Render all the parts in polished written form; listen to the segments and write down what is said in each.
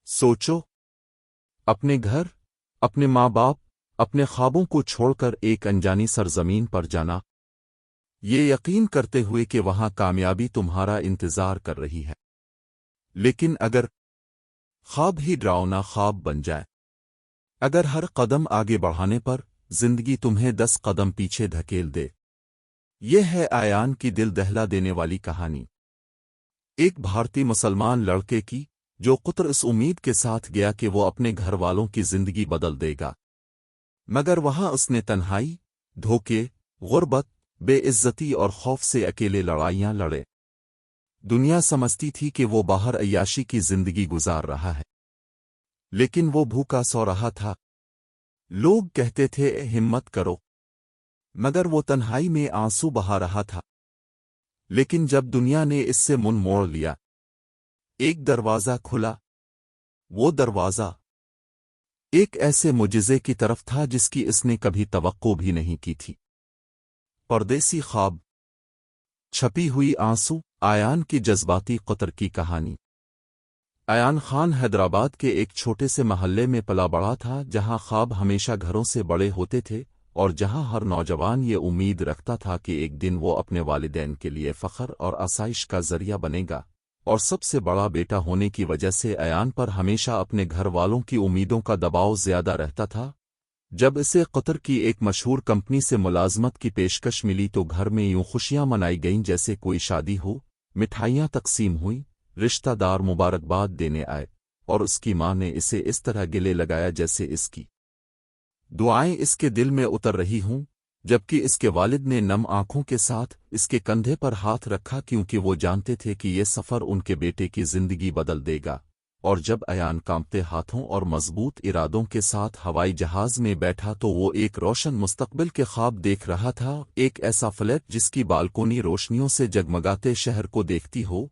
सोचो, अपने घर, अपने माँ बाप, अपने ख्वाबों को छोड़कर एक अनजानी सरजमीन पर जाना, ये यकीन करते हुए कि वहां कामयाबी तुम्हारा इंतजार कर रही है। लेकिन अगर ख्वाब ही डरावना ख्वाब बन जाए, अगर हर कदम आगे बढ़ाने पर जिंदगी तुम्हें 10 कदम पीछे धकेल दे। यह है आयान की दिल दहला देने वाली कहानी, एक भारतीय मुसलमान लड़के की, जो कुत्र इस उम्मीद के साथ गया कि वो अपने घर वालों की जिंदगी बदल देगा। मगर वहां उसने तन्हाई, धोखे, गुर्बत, बेइज्जती और खौफ से अकेले लड़ाइयां लड़े। दुनिया समझती थी कि वो बाहर अय्याशी की जिंदगी गुजार रहा है, लेकिन वो भूखा सो रहा था। लोग कहते थे हिम्मत करो, मगर वो तन्हाई में आंसू बहा रहा था। लेकिन जब दुनिया ने इससे मुंह मोड़ लिया, एक दरवाज़ा खुला। वो दरवाज़ा एक ऐसे मुजिज़े की तरफ था जिसकी इसने कभी तवक्को भी नहीं की थी। परदेसी ख्वाब, छपी हुई आंसू, आयान की जज्बाती कतर की कहानी। आयान खान हैदराबाद के एक छोटे से महल्ले में पला बड़ा था, जहां ख्वाब हमेशा घरों से बड़े होते थे और जहां हर नौजवान ये उम्मीद रखता था कि एक दिन वो अपने वालिदैन के लिए फ़ख्र और आसाइश का ज़रिया बनेगा। और सबसे बड़ा बेटा होने की वजह से आयान पर हमेशा अपने घर वालों की उम्मीदों का दबाव ज़्यादा रहता था। जब इसे कतर की एक मशहूर कंपनी से मुलाजमत की पेशकश मिली तो घर में यूं खुशियां मनाई गईं जैसे कोई शादी हो। मिठाइयां तकसीम हुई, रिश्तेदार मुबारकबाद देने आए, और उसकी मां ने इसे इस तरह गिले लगाया जैसे इसकी दुआएं इसके दिल में उतर रही हों। जबकि इसके वालिद ने नम आंखों के साथ इसके कंधे पर हाथ रखा, क्योंकि वो जानते थे कि ये सफ़र उनके बेटे की जिंदगी बदल देगा। और जब आयान कांपते हाथों और मजबूत इरादों के साथ हवाई जहाज में बैठा तो वो एक रोशन मुस्तकबिल के ख्वाब देख रहा था, एक ऐसा फ्लैट जिसकी बालकोनी रोशनियों से जगमगाते शहर को देखती हो,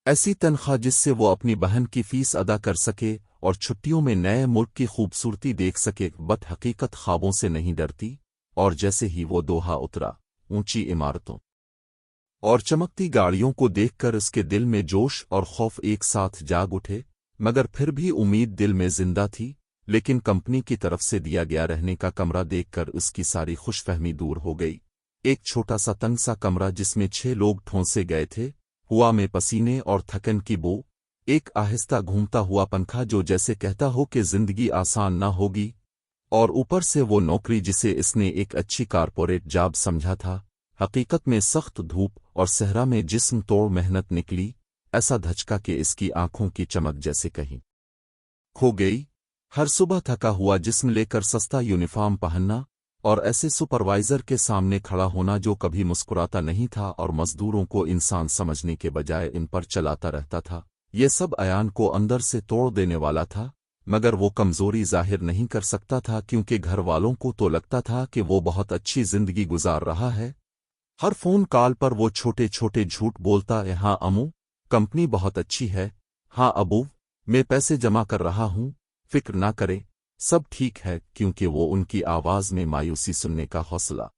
ऐसी तनख्वाह जिससे वो अपनी बहन की फीस अदा कर सके और छुट्टियों में नए मुल्क की खूबसूरती देख सके। बट हकीकत ख्वाबों से नहीं डरती, और जैसे ही वो दोहा उतरा, ऊंची इमारतों और चमकती गाड़ियों को देखकर उसके दिल में जोश और खौफ एक साथ जाग उठे। मगर फिर भी उम्मीद दिल में जिंदा थी। लेकिन कंपनी की तरफ से दिया गया रहने का कमरा देखकर उसकी सारी खुशफहमी दूर हो गई। एक छोटा सा तंग सा कमरा जिसमें 6 लोग ठोंसे गए थे, हुआ में पसीने और थकन की बो, एक आहिस्ता घूमता हुआ पंखा जो जैसे कहता हो कि जिंदगी आसान ना होगी, और ऊपर से वो नौकरी जिसे इसने एक अच्छी कारपोरेट जॉब समझा था, हकीकत में सख्त धूप और सहरा में जिस्म तोड़ मेहनत निकली। ऐसा धचका कि इसकी आंखों की चमक जैसे कहीं खो गई। हर सुबह थका हुआ जिस्म लेकर सस्ता यूनिफॉर्म पहनना, और ऐसे सुपरवाइजर के सामने खड़ा होना जो कभी मुस्कुराता नहीं था और मजदूरों को इंसान समझने के बजाय इन पर चलाता रहता था, ये सब आयान को अंदर से तोड़ देने वाला था। मगर वो कमजोरी जाहिर नहीं कर सकता था, क्योंकि घर वालों को तो लगता था कि वो बहुत अच्छी जिंदगी गुजार रहा है। हर फोन कॉल पर वो छोटे छोटे झूठ बोलता है, हाँ अम्मू, कंपनी बहुत अच्छी है, हाँ अबू, मैं पैसे जमा कर रहा हूँ, फिक्र ना करें, सब ठीक है, क्योंकि वो उनकी आवाज में मायूसी सुनने का हौसला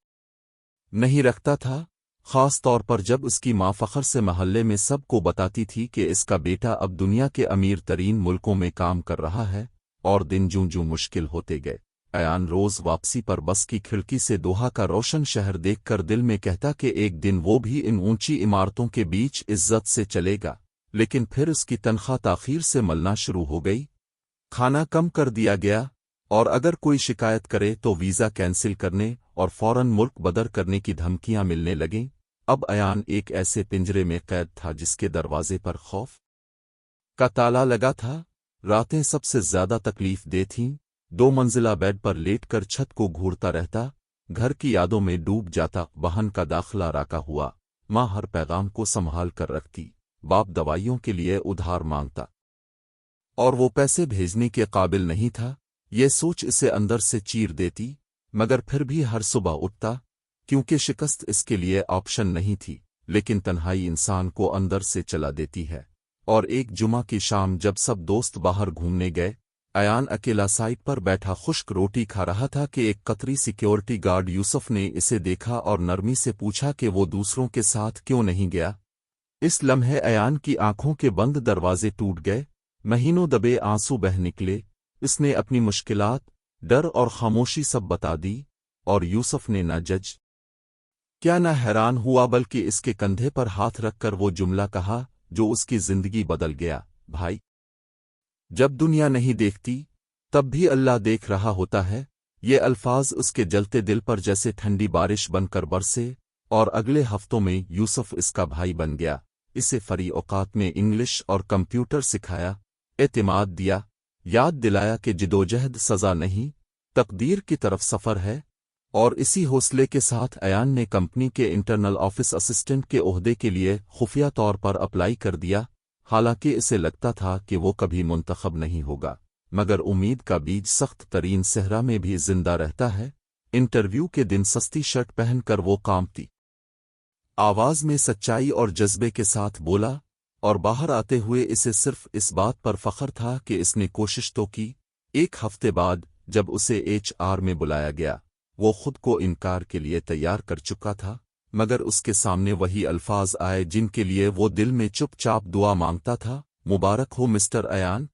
नहीं रखता था। खास तौर पर जब उसकी माँ फख्र से महल्ले में सबको बताती थी कि इसका बेटा अब दुनिया के अमीर तरीन मुल्कों में काम कर रहा है। और दिन जूं जूं मुश्किल होते गए, आयान रोज वापसी पर बस की खिड़की से दोहा का रोशन शहर देखकर दिल में कहता कि एक दिन वो भी इन ऊंची इमारतों के बीच इज्जत से चलेगा। लेकिन फिर उसकी तनख्वाह ताखीर से मलना शुरू हो गई, खाना कम कर दिया गया, और अगर कोई शिकायत करे तो वीज़ा कैंसिल करने और फौरन मुल्क बदर करने की धमकियां मिलने लगीं। अब आयान एक ऐसे पिंजरे में कैद था जिसके दरवाजे पर खौफ का ताला लगा था। रातें सबसे ज्यादा तकलीफ दे थीं। 2 मंजिला बेड पर लेटकर छत को घूरता रहता, घर की यादों में डूब जाता। बहन का दाखिला राका हुआ, माँ हर पैगाम को संभाल कर रखती, बाप दवाइयों के लिए उधार मांगता, और वो पैसे भेजने के काबिल नहीं था। ये सोच इसे अंदर से चीर देती। मगर फिर भी हर सुबह उठता, क्योंकि शिकस्त इसके लिए ऑप्शन नहीं थी। लेकिन तन्हाई इंसान को अंदर से चला देती है। और एक जुमा की शाम जब सब दोस्त बाहर घूमने गए, आयान अकेला साइड पर बैठा खुश्क रोटी खा रहा था कि एक कतरी सिक्योरिटी गार्ड यूसुफ ने इसे देखा और नरमी से पूछा कि वो दूसरों के साथ क्यों नहीं गया। इस लम्हे आयान की आंखों के बंद दरवाजे टूट गए। महीनों दबे आंसू बह निकले। इसने अपनी मुश्किलात, डर और खामोशी सब बता दी, और यूसुफ ने न जज क्या न हैरान हुआ, बल्कि इसके कंधे पर हाथ रखकर वो जुमला कहा जो उसकी जिंदगी बदल गया। भाई, जब दुनिया नहीं देखती तब भी अल्लाह देख रहा होता है। ये अल्फाज उसके जलते दिल पर जैसे ठंडी बारिश बनकर बरसे, और अगले हफ्तों में यूसुफ इसका भाई बन गया। इसे फरी औकात में इंग्लिश और कंप्यूटर सिखाया, एतमाद दिया, याद दिलाया कि जिदोजहद सज़ा नहीं, तकदीर की तरफ सफ़र है। और इसी हौसले के साथ अयान ने कंपनी के इंटरनल ऑफिस असिस्टेंट के ओहदे के लिए खुफिया तौर पर अप्लाई कर दिया। हालांकि इसे लगता था कि वो कभी मुंतखब नहीं होगा, मगर उम्मीद का बीज सख्त तरीन सहरा में भी जिंदा रहता है। इंटरव्यू के दिन सस्ती शर्ट पहनकर वो कांपती आवाज में सच्चाई और जज्बे के साथ बोला, और बाहर आते हुए इसे सिर्फ इस बात पर फख्र था कि इसने कोशिश तो की। एक हफ्ते बाद जब उसे HR में बुलाया गया, वो खुद को इनकार के लिए तैयार कर चुका था, मगर उसके सामने वही अल्फाज आए जिनके लिए वो दिल में चुपचाप दुआ मांगता था। मुबारक हो मिस्टर अयान,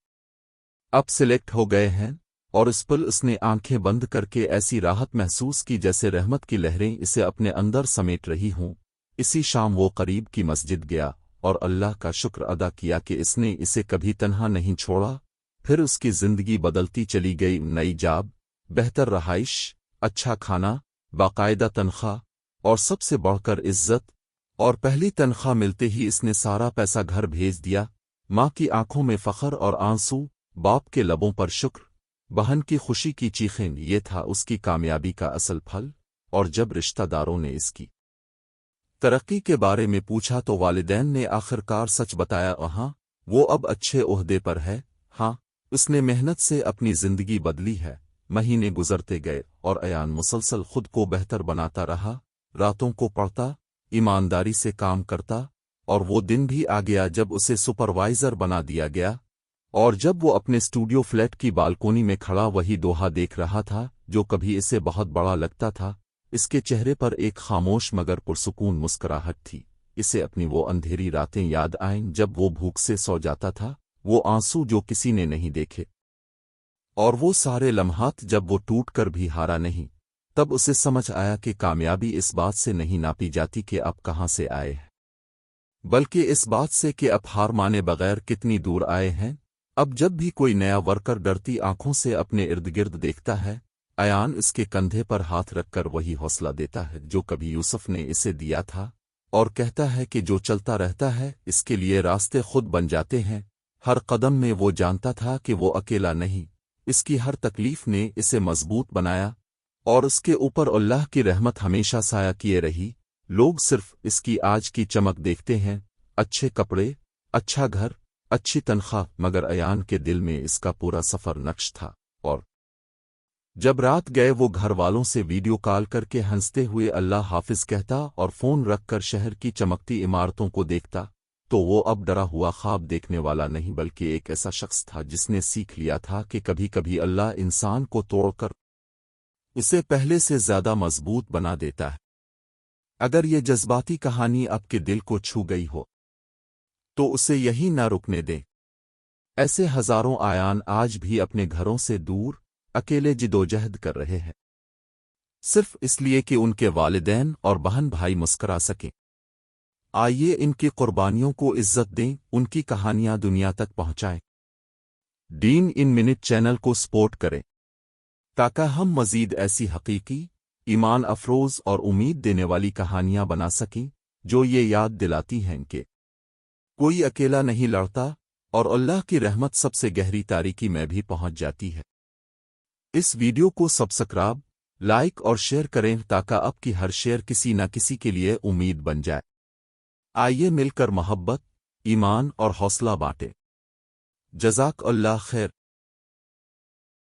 अब सिलेक्ट हो गए हैं। और इस पल उसने आंखें बंद करके ऐसी राहत महसूस की जैसे रहमत की लहरें इसे अपने अंदर समेट रही हों। इसी शाम वो करीब की मस्जिद गया और अल्लाह का शुक्र अदा किया कि इसने इसे कभी तन्हा नहीं छोड़ा। फिर उसकी जिंदगी बदलती चली गई। नई जॉब, बेहतर रहाइश, अच्छा खाना, बाकायदा तनख्वाह, और सबसे बढ़कर इज्जत। और पहली तनख्वाह मिलते ही इसने सारा पैसा घर भेज दिया। माँ की आंखों में फख्र और आंसू, बाप के लबों पर शुक्र, बहन की खुशी की चीखें, ये था उसकी कामयाबी का असल फल। और जब रिश्तेदारों ने इसकी तरक्की के बारे में पूछा तो वालिदैन ने आखिरकार सच बताया। हाँ, वो अब अच्छे ओहदे पर है। हाँ, उसने मेहनत से अपनी जिंदगी बदली है। महीने गुजरते गए और अयान मुसलसल खुद को बेहतर बनाता रहा। रातों को पढ़ता, ईमानदारी से काम करता, और वो दिन भी आ गया जब उसे सुपरवाइजर बना दिया गया। और जब वो अपने स्टूडियो फ्लैट की बालकोनी में खड़ा वही दोहा देख रहा था जो कभी इसे बहुत बड़ा लगता था, इसके चेहरे पर एक खामोश मगर पुरसुकून मुस्कुराहट थी। इसे अपनी वो अंधेरी रातें याद आईं जब वो भूख से सो जाता था, वो आंसू जो किसी ने नहीं देखे, और वो सारे लम्हात जब वो टूट कर भी हारा नहीं। तब उसे समझ आया कि कामयाबी इस बात से नहीं नापी जाती कि आप कहाँ से आए हैं, बल्कि इस बात से कि आप हार माने बगैर कितनी दूर आए हैं। अब जब भी कोई नया वर्कर डरती आंखों से अपने इर्द गिर्द देखता है, अयान इसके कंधे पर हाथ रखकर वही हौसला देता है जो कभी यूसुफ ने इसे दिया था, और कहता है कि जो चलता रहता है इसके लिए रास्ते खुद बन जाते हैं। हर कदम में वो जानता था कि वो अकेला नहीं, इसकी हर तकलीफ ने इसे मजबूत बनाया, और उसके ऊपर अल्लाह की रहमत हमेशा साया किए रही। लोग सिर्फ इसकी आज की चमक देखते हैं, अच्छे कपड़े, अच्छा घर, अच्छी तनख्वाह, मगर अयान के दिल में इसका पूरा सफर नक्श था। और जब रात गए वो घर वालों से वीडियो कॉल करके हंसते हुए अल्लाह हाफिज कहता और फोन रखकर शहर की चमकती इमारतों को देखता, तो वो अब डरा हुआ ख्वाब देखने वाला नहीं बल्कि एक ऐसा शख्स था जिसने सीख लिया था कि कभी कभी अल्लाह इंसान को तोड़कर इसे पहले से ज्यादा मजबूत बना देता है। अगर ये जज्बाती कहानी आपके दिल को छू गई हो तो उसे यही ना रुकने दें। ऐसे हजारों आयान आज भी अपने घरों से दूर अकेले जिदोजहद कर रहे हैं, सिर्फ इसलिए कि उनके वालिदैन और बहन भाई मुस्करा सकें। आइए इनकी कुर्बानियों को इज्जत दें, उनकी कहानियां दुनिया तक पहुंचाएं। डीन इन मिनट चैनल को सपोर्ट करें ताकि हम मजीद ऐसी हकीकी, ईमान अफरोज और उम्मीद देने वाली कहानियां बना सकें जो ये याद दिलाती हैं कि कोई अकेला नहीं लड़ता, और अल्लाह की रहमत सबसे गहरी तारीकी में भी पहुंच जाती है। इस वीडियो को सब्सक्राइब, लाइक और शेयर करें ताकि आपकी हर शेयर किसी न किसी के लिए उम्मीद बन जाए। आइए मिलकर मोहब्बत, ईमान और हौसला बांटें। जज़ाक अल्लाह खैर।